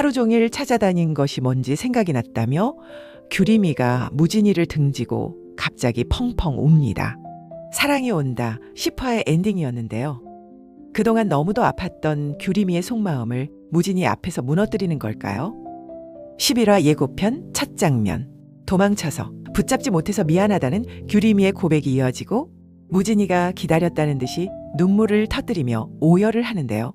하루 종일 찾아다닌 것이 뭔지 생각이 났다며 규림이가 무진이를 등지고 갑자기 펑펑 웁니다. 사랑이 온다 10화의 엔딩이었는데요. 그동안 너무도 아팠던 규림이의 속마음을 무진이 앞에서 무너뜨리는 걸까요? 11화 예고편 첫 장면. 도망쳐서 붙잡지 못해서 미안하다는 규림이의 고백이 이어지고 무진이가 기다렸다는 듯이 눈물을 터뜨리며 오열을 하는데요.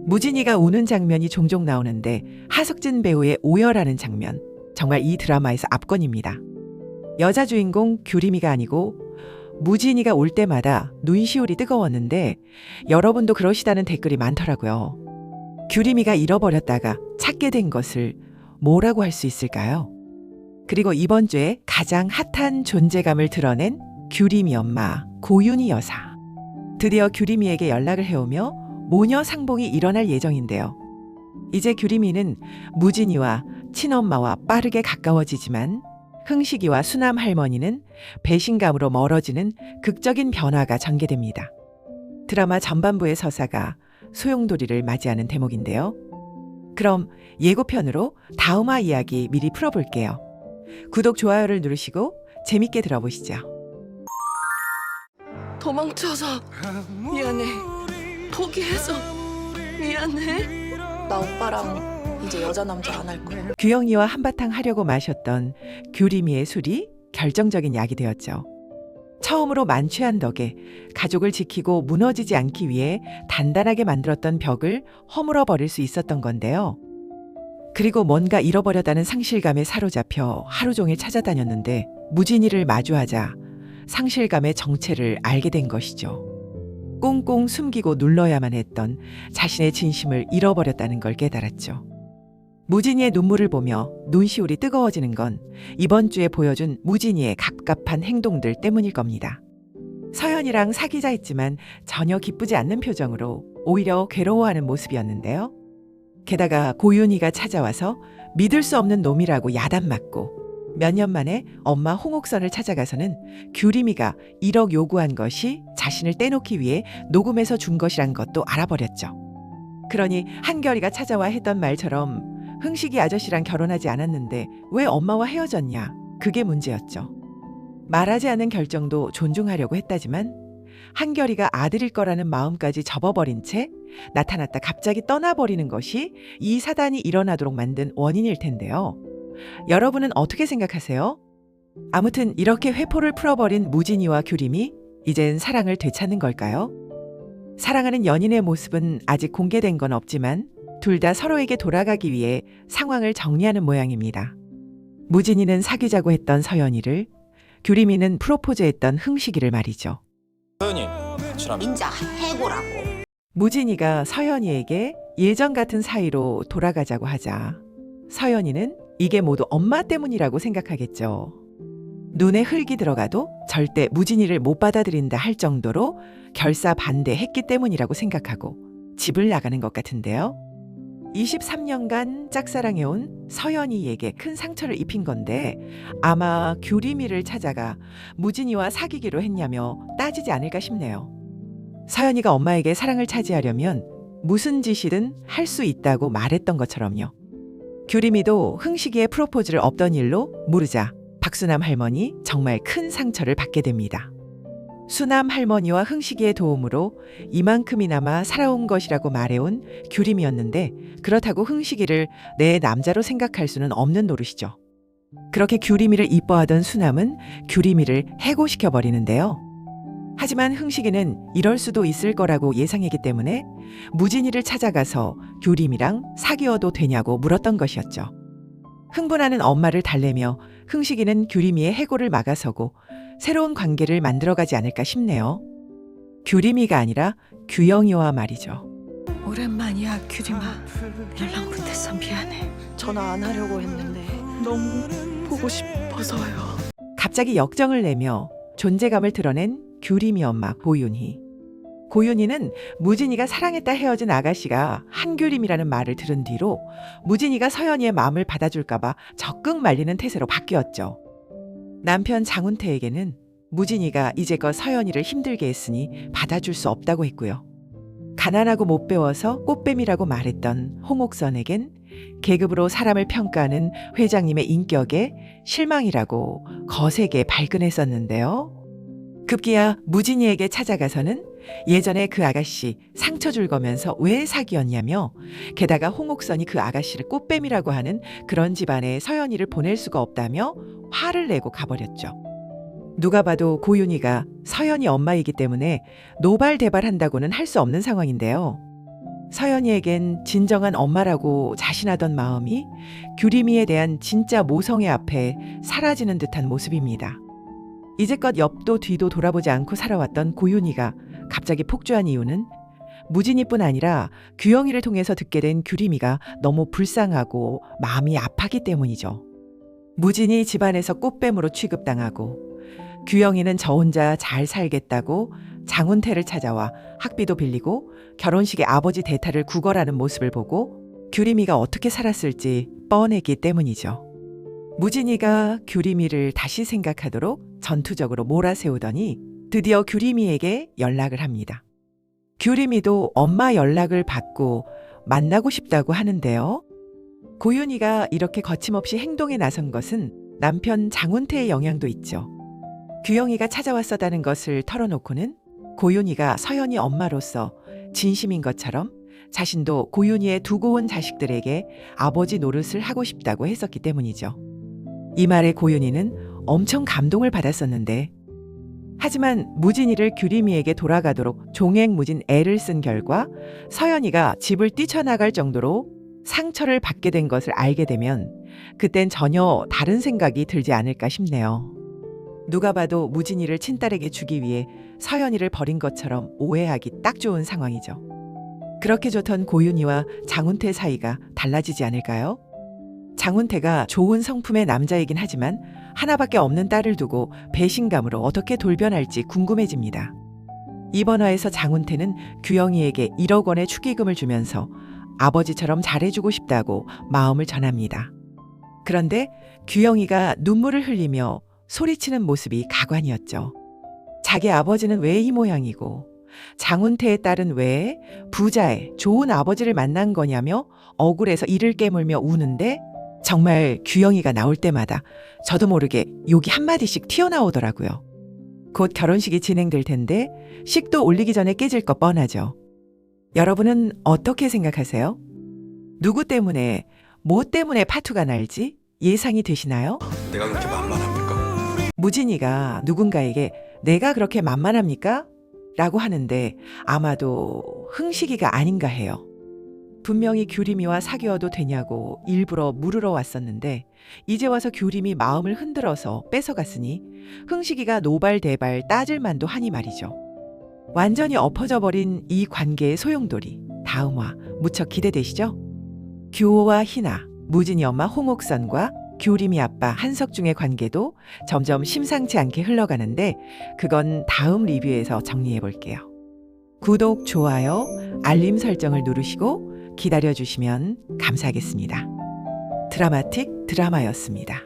무진이가 우는 장면이 종종 나오는데 하석진 배우의 오열하는 장면, 정말 이 드라마에서 압권입니다. 여자 주인공 규림이가 아니고 무진이가 울 때마다 눈시울이 뜨거웠는데 여러분도 그러시다는 댓글이 많더라고요. 규림이가 잃어버렸다가 찾게 된 것을 뭐라고 할 수 있을까요? 그리고 이번 주에 가장 핫한 존재감을 드러낸 규림이 엄마 고윤희 여사. 드디어 규림이에게 연락을 해오며 모녀 상봉이 일어날 예정인데요. 이제 규림이는 무진이와 친엄마와 빠르게 가까워지지만 흥식이와 수남 할머니는 배신감으로 멀어지는 극적인 변화가 전개됩니다. 드라마 전반부의 서사가 소용돌이를 맞이하는 대목인데요. 그럼 예고편으로 다음화 이야기 미리 풀어볼게요. 구독, 좋아요를 누르시고 재밌게 들어보시죠. 도망쳐서 미안해. 포기해서 미안해. 나 오빠랑 이제 여자 남자 안 할 거야. 규영이와 한바탕 하려고 마셨던 규림이의 술이 결정적인 약이 되었죠. 처음으로 만취한 덕에 가족을 지키고 무너지지 않기 위해 단단하게 만들었던 벽을 허물어 버릴 수 있었던 건데요. 그리고 뭔가 잃어버렸다는 상실감에 사로잡혀 하루 종일 찾아다녔는데 무진이를 마주하자 상실감의 정체를 알게 된 것이죠. 꽁꽁 숨기고 눌러야만 했던 자신의 진심을 잃어버렸다는 걸 깨달았죠. 무진이의 눈물을 보며 눈시울이 뜨거워지는 건 이번 주에 보여준 무진이의 갑갑한 행동들 때문일 겁니다. 서연이랑 사귀자 했지만 전혀 기쁘지 않는 표정으로 오히려 괴로워하는 모습이었는데요. 게다가 고윤희가 찾아와서 믿을 수 없는 놈이라고 야단맞고 몇 년 만에 엄마 홍옥선을 찾아가서는 규림이가 1억 요구한 것이 자신을 떼놓기 위해 녹음해서 준 것이란 것도 알아버렸죠. 그러니 한결이가 찾아와 했던 말처럼 흥식이 아저씨랑 결혼하지 않았는데 왜 엄마와 헤어졌냐? 그게 문제였죠. 말하지 않은 결정도 존중하려고 했다지만 한결이가 아들일 거라는 마음까지 접어버린 채 나타났다 갑자기 떠나버리는 것이 이 사단이 일어나도록 만든 원인일 텐데요. 여러분은 어떻게 생각하세요? 아무튼 이렇게 회포를 풀어버린 무진이와 규림이 이젠 사랑을 되찾는 걸까요? 사랑하는 연인의 모습은 아직 공개된 건 없지만 둘 다 서로에게 돌아가기 위해 상황을 정리하는 모양입니다. 무진이는 사귀자고 했던 서연이를, 규림이는 프로포즈했던 흥식이를 말이죠. 서연이 같이라면 인자 해고라고. 무진이가 서연이에게 예전 같은 사이로 돌아가자고 하자 서연이는 이게 모두 엄마 때문이라고 생각하겠죠. 눈에 흙이 들어가도 절대 무진이를 못 받아들인다 할 정도로 결사 반대했기 때문이라고 생각하고 집을 나가는 것 같은데요. 23년간 짝사랑해온 서연이에게 큰 상처를 입힌 건데 아마 규림이를 찾아가 무진이와 사귀기로 했냐며 따지지 않을까 싶네요. 서연이가 엄마에게 사랑을 차지하려면 무슨 짓이든 할 수 있다고 말했던 것처럼요. 규림이도 흥식이의 프로포즈를 없던 일로 모르자 박수남 할머니 정말 큰 상처를 받게 됩니다. 수남 할머니와 흥식이의 도움으로 이만큼이나마 살아온 것이라고 말해온 규림이었는데 그렇다고 흥식이를 내 남자로 생각할 수는 없는 노릇이죠. 그렇게 규림이를 이뻐하던 수남은 규림이를 해고시켜버리는데요. 하지만 흥식이는 이럴 수도 있을 거라고 예상했기 때문에 무진이를 찾아가서 규림이랑 사귀어도 되냐고 물었던 것이었죠. 흥분하는 엄마를 달래며 흥식이는 규림이의 해고를 막아서고 새로운 관계를 만들어가지 않을까 싶네요. 규림이가 아니라 규영이와 말이죠. 오랜만이야 규림아. 연락 못해서 미안해. 전화 안 하려고 했는데 너무 보고 싶어서요. 갑자기 역정을 내며 존재감을 드러낸 규림이 엄마 고윤희. 고윤희는 무진이가 사랑했다 헤어진 아가씨가 한규림이라는 말을 들은 뒤로 무진이가 서연이의 마음을 받아줄까봐 적극 말리는 태세로 바뀌었죠. 남편 장훈태에게는 무진이가 이제껏 서연이를 힘들게 했으니 받아줄 수 없다고 했고요. 가난하고 못 배워서 꽃뱀이라고 말했던 홍옥선에겐 계급으로 사람을 평가하는 회장님의 인격에 실망이라고 거세게 발끈했었는데요. 급기야 무진이에게 찾아가서는 예전에 그 아가씨 상처 줄 거면서 왜 사귀었냐며, 게다가 홍옥선이 그 아가씨를 꽃뱀이라고 하는 그런 집안에 서연이를 보낼 수가 없다며 화를 내고 가버렸죠. 누가 봐도 고윤희가 서연이 엄마이기 때문에 노발대발한다고는 할 수 없는 상황인데요. 서연이에겐 진정한 엄마라고 자신하던 마음이 규림이에 대한 진짜 모성애 앞에 사라지는 듯한 모습입니다. 이제껏 옆도 뒤도 돌아보지 않고 살아왔던 고윤희가 갑자기 폭주한 이유는 무진이뿐 아니라 규영이를 통해서 듣게 된 규림이가 너무 불쌍하고 마음이 아파기 때문이죠. 무진이 집안에서 꽃뱀으로 취급당하고 규영이는 저 혼자 잘 살겠다고 장훈태를 찾아와 학비도 빌리고 결혼식에 아버지 대타를 구걸하는 모습을 보고 규림이가 어떻게 살았을지 뻔했기 때문이죠. 무진이가 규림이를 다시 생각하도록 전투적으로 몰아세우더니 드디어 규림이에게 연락을 합니다. 규림이도 엄마 연락을 받고 만나고 싶다고 하는데요. 고윤희가 이렇게 거침없이 행동에 나선 것은 남편 장훈태의 영향도 있죠. 규영이가 찾아왔었다는 것을 털어놓고는 고윤희가 서연이 엄마로서 진심인 것처럼 자신도 고윤희의 두고 온 자식들에게 아버지 노릇을 하고 싶다고 했었기 때문이죠. 이 말에 고윤희는 엄청 감동을 받았었는데, 하지만 무진이를 규림이에게 돌아가도록 종횡무진 애를 쓴 결과 서연이가 집을 뛰쳐나갈 정도로 상처를 받게 된 것을 알게 되면 그땐 전혀 다른 생각이 들지 않을까 싶네요. 누가 봐도 무진이를 친딸에게 주기 위해 서연이를 버린 것처럼 오해하기 딱 좋은 상황이죠. 그렇게 좋던 고윤희와 장훈태 사이가 달라지지 않을까요? 장훈태가 좋은 성품의 남자이긴 하지만 하나밖에 없는 딸을 두고 배신감으로 어떻게 돌변할지 궁금해집니다. 이번 화에서 장훈태는 규영이에게 1억 원의 축의금을 주면서 아버지처럼 잘해주고 싶다고 마음을 전합니다. 그런데 규영이가 눈물을 흘리며 소리치는 모습이 가관이었죠. 자기 아버지는 왜 이 모양이고 장훈태의 딸은 왜 부자의 좋은 아버지를 만난 거냐며 억울해서 이를 깨물며 우는데, 정말 규영이가 나올 때마다 저도 모르게 욕이 한마디씩 튀어나오더라고요. 곧 결혼식이 진행될 텐데 식도 올리기 전에 깨질 거 뻔하죠. 여러분은 어떻게 생각하세요? 누구 때문에, 뭐 때문에 파투가 날지 예상이 되시나요? 내가 그렇게 만만합니까? 무진이가 누군가에게 내가 그렇게 만만합니까? 라고 하는데 아마도 흥식이가 아닌가 해요. 분명히 규림이와 사귀어도 되냐고 일부러 물으러 왔었는데 이제 와서 규림이 마음을 흔들어서 뺏어갔으니 흥식이가 노발대발 따질 만도 하니 말이죠. 완전히 엎어져 버린 이 관계의 소용돌이, 다음 화 무척 기대되시죠? 규호와 희나, 무진이 엄마 홍옥선과 규림이 아빠 한석중의 관계도 점점 심상치 않게 흘러가는데 그건 다음 리뷰에서 정리해 볼게요. 구독, 좋아요, 알림 설정을 누르시고 기다려주시면 감사하겠습니다. 드라마틱 드라마였습니다.